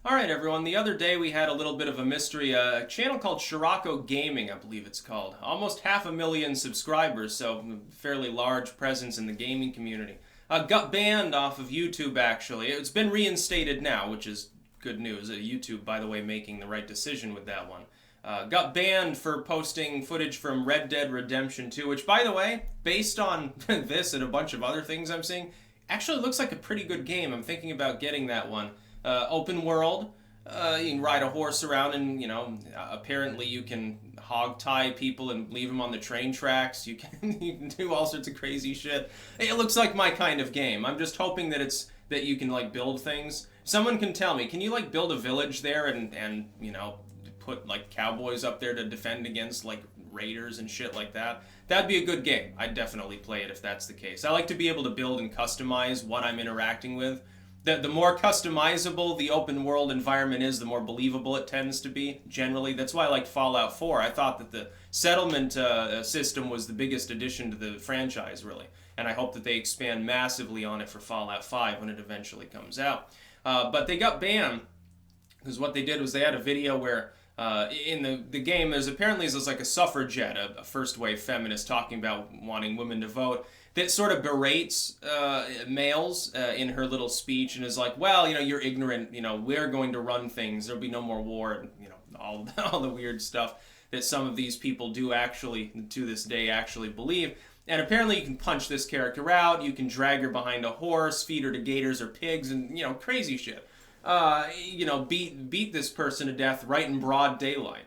All right, everyone. The other day we had a little bit of a mystery. A channel called Scirocco Gaming, I believe it's called. Almost 500,000 subscribers, so fairly large presence in the gaming community. Got banned off of YouTube, actually. It's been reinstated now, which is good news. YouTube, by the way, making the right decision with that one. Got banned for posting footage from Red Dead Redemption 2, which, by the way, based on this and a bunch of other things I'm seeing, actually looks like a pretty good game. I'm thinking about getting that one. Open world. You can ride a horse around and, apparently you can hog tie people and leave them on the train tracks. You can do all sorts of crazy shit. It looks like my kind of game. I'm just hoping that you can build things. Someone can tell me, can you build a village there and put cowboys up there to defend against raiders and shit like that? That'd be a good game. I'd definitely play it if that's the case. I like to be able to build and customize what I'm interacting with. The more customizable the open world environment is, the more believable it tends to be, generally. That's why I like Fallout 4. I thought that the settlement system was the biggest addition to the franchise, really. And I hope that they expand massively on it for Fallout 5 when it eventually comes out. But they got banned because what they did was they had a video where in the game there's a suffragette, a first wave feminist talking about wanting women to vote, that sort of berates males in her little speech and is like, well, you're ignorant, we're going to run things, there'll be no more war, and all the weird stuff that some of these people do actually, to this day, actually believe. And apparently you can punch this character out, you can drag her behind a horse, feed her to gators or pigs, and, crazy shit. Beat this person to death right in broad daylight.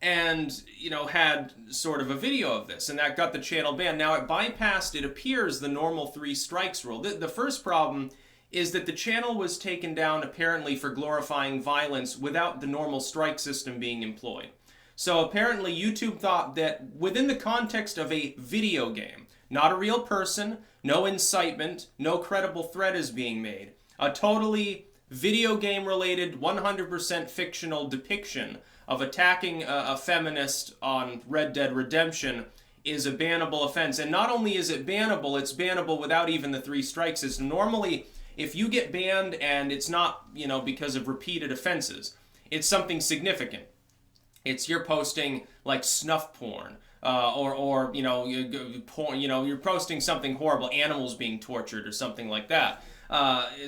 And, had sort of a video of this, and that got the channel banned. Now, it bypassed, it appears, the normal 3 strikes rule. The first problem is that the channel was taken down, apparently, for glorifying violence without the normal strike system being employed. So, apparently, YouTube thought that within the context of a video game, not a real person, no incitement, no credible threat is being made, a totally video game-related, 100% fictional depiction of attacking a feminist on Red Dead Redemption is a bannable offense. And not only is it bannable, it's bannable without even the 3 strike system. Normally, if you get banned and it's not, because of repeated offenses, it's something significant. It's you're posting snuff porn, or porn, you're posting something horrible, animals being tortured or something like that.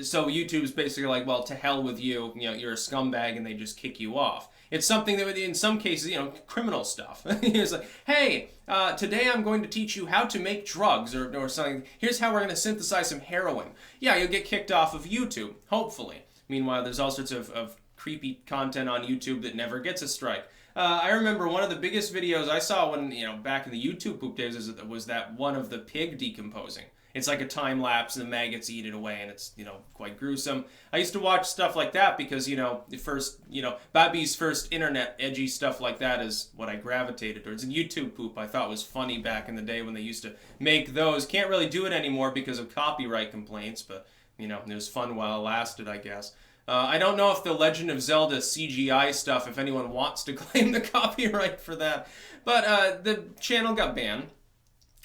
So YouTube's basically like, well, to hell with you, you're a scumbag, and they just kick you off. It's something that, in some cases, criminal stuff. It's like, hey, today I'm going to teach you how to make drugs, or something. Here's how we're going to synthesize some heroin. Yeah, you'll get kicked off of YouTube, hopefully. Meanwhile, there's all sorts of creepy content on YouTube that never gets a strike. I remember one of the biggest videos I saw when, back in the YouTube poop days was that one of the pig decomposing. It's like a time lapse and the maggots eat it away, and it's, quite gruesome. I used to watch stuff like that because, Bobby's first internet edgy stuff like that is what I gravitated towards. And YouTube poop I thought was funny back in the day when they used to make those. Can't really do it anymore because of copyright complaints, but, it was fun while it lasted, I guess. I don't know if the Legend of Zelda CGI stuff, if anyone wants to claim the copyright for that, but the channel got banned.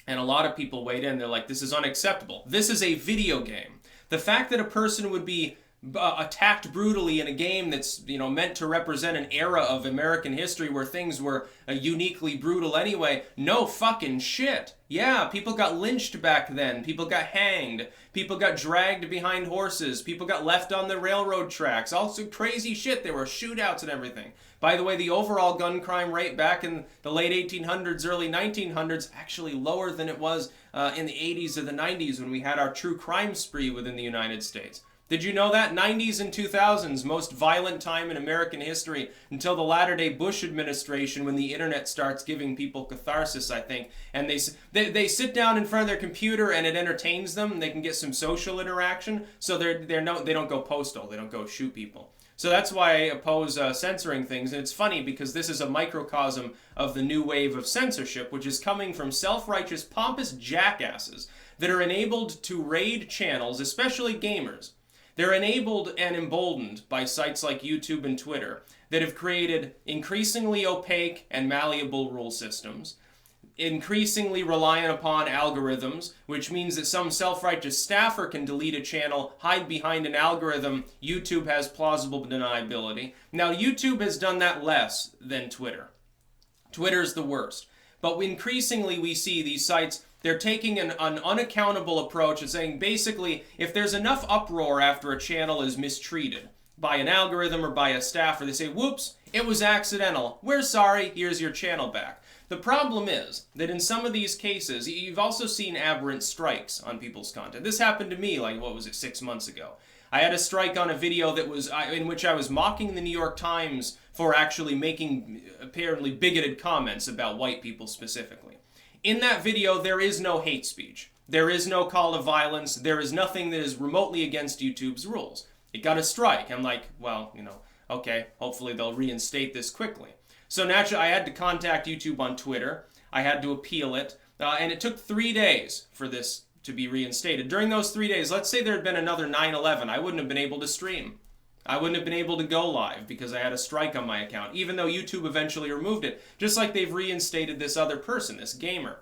And a lot of people weighed in. They're like, this is unacceptable. This is a video game. The fact that a person would be attacked brutally in a game that's, meant to represent an era of American history where things were uniquely brutal anyway, no fucking shit. Yeah, people got lynched back then. People got hanged. People got dragged behind horses. People got left on the railroad tracks. All sorts of crazy shit. There were shootouts and everything. By the way, the overall gun crime rate back in the late 1800s, early 1900s, actually lower than it was in the 80s or the 90s when we had our true crime spree within the United States. Did you know that? 90s and 2000s, most violent time in American history until the latter-day Bush administration, when the internet starts giving people catharsis, I think. And they sit down in front of their computer and it entertains them. And they can get some social interaction, so they don't go postal. They don't go shoot people. So that's why I oppose censoring things. And it's funny because this is a microcosm of the new wave of censorship, which is coming from self-righteous, pompous jackasses that are enabled to raid channels, especially gamers. They're enabled and emboldened by sites like YouTube and Twitter that have created increasingly opaque and malleable rule systems, increasingly reliant upon algorithms, which means that some self-righteous staffer can delete a channel, hide behind an algorithm. YouTube has plausible deniability. Now, YouTube has done that less than Twitter. Twitter's the worst. But increasingly we see these sites, they're taking an unaccountable approach and saying basically if there's enough uproar after a channel is mistreated by an algorithm or by a staffer, they say, whoops, it was accidental. We're sorry, here's your channel back. The problem is that in some of these cases, you've also seen aberrant strikes on people's content. This happened to me, like, what was it, 6 months ago. I had a strike on a video that was in which I was mocking the New York Times for actually making apparently bigoted comments about white people specifically. In that video, there is no hate speech. There is no call to violence. There is nothing that is remotely against YouTube's rules. It got a strike. I'm like, well, okay, hopefully they'll reinstate this quickly. So naturally, I had to contact YouTube on Twitter. I had to appeal it. And it took 3 days for this to be reinstated. During those 3 days, let's say there had been another 9/11, I wouldn't have been able to stream. I wouldn't have been able to go live because I had a strike on my account, even though YouTube eventually removed it, just like they've reinstated this other person, this gamer.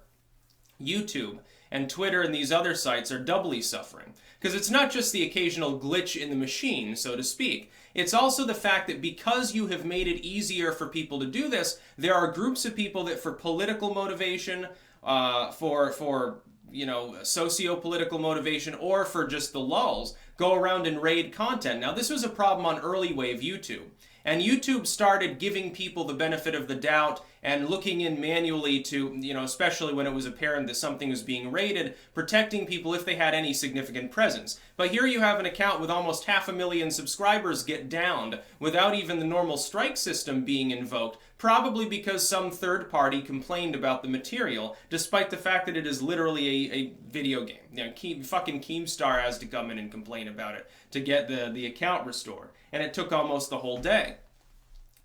YouTube and Twitter and these other sites are doubly suffering. Because it's not just the occasional glitch in the machine, so to speak. It's also the fact that because you have made it easier for people to do this, there are groups of people that for political motivation, for socio-political motivation, or for just the lulz, go around and raid content. Now, this was a problem on early wave YouTube. And YouTube started giving people the benefit of the doubt and looking in manually to, especially when it was apparent that something was being raided, protecting people if they had any significant presence. But here you have an account with almost 500,000 subscribers get downed without even the normal strike system being invoked, probably because some third party complained about the material, despite the fact that it is literally a video game. Fucking Keemstar has to come in and complain about it to get the account restored. And it took almost the whole day.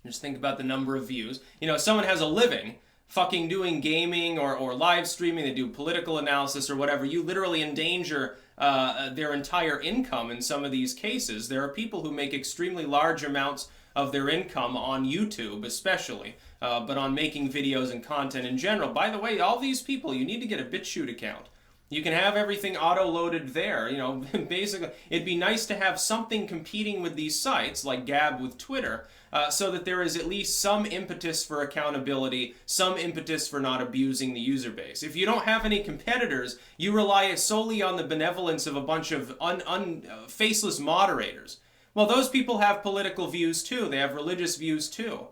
Just think about the number of views. Someone has a living fucking doing gaming or live streaming, they do political analysis or whatever. You literally endanger their entire income in some of these cases. There are people who make extremely large amounts of their income on YouTube especially, but on making videos and content in general. By the way, all these people, you need to get a BitChute account. You can have everything auto-loaded there. Basically, it'd be nice to have something competing with these sites, like Gab with Twitter, so that there is at least some impetus for accountability, some impetus for not abusing the user base. If you don't have any competitors, you rely solely on the benevolence of a bunch of faceless moderators. Well, those people have political views too. They have religious views too.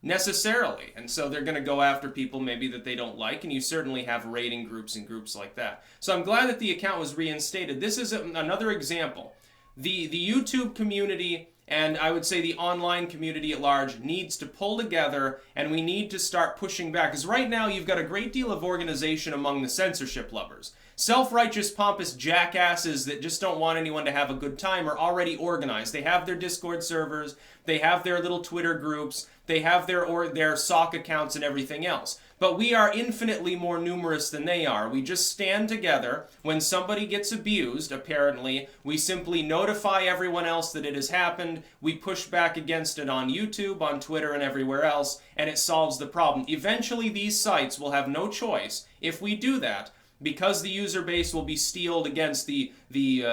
Necessarily. And so they're going to go after people maybe that they don't like, and you certainly have raiding groups and groups like that. So I'm glad that the account was reinstated. This is another example. The YouTube community, and I would say the online community at large, needs to pull together, and we need to start pushing back. Because right now you've got a great deal of organization among the censorship lovers. Self-righteous, pompous jackasses that just don't want anyone to have a good time are already organized. They have their Discord servers, they have their little Twitter groups, they have their sock accounts and everything else. But we are infinitely more numerous than they are. We just stand together. When somebody gets abused, apparently, we simply notify everyone else that it has happened. We push back against it on YouTube, on Twitter, and everywhere else, and it solves the problem. Eventually, these sites will have no choice, if we do that, because the user base will be steeled against the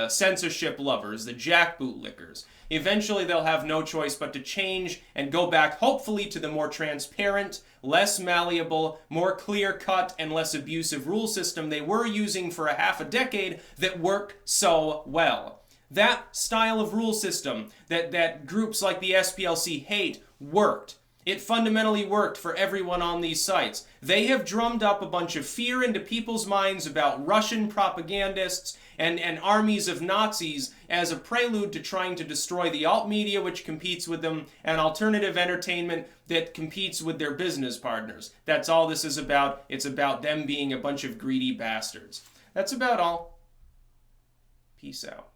censorship lovers, the jackbootlickers. Eventually they'll have no choice but to change and go back, hopefully, to the more transparent, less malleable, more clear-cut, and less abusive rule system they were using for a half a decade that worked so well. That style of rule system that groups like the SPLC hate worked. It fundamentally worked for everyone on these sites. They have drummed up a bunch of fear into people's minds about Russian propagandists and armies of Nazis as a prelude to trying to destroy the alt media, which competes with them, and alternative entertainment that competes with their business partners. That's all this is about. It's about them being a bunch of greedy bastards. That's about all. Peace out.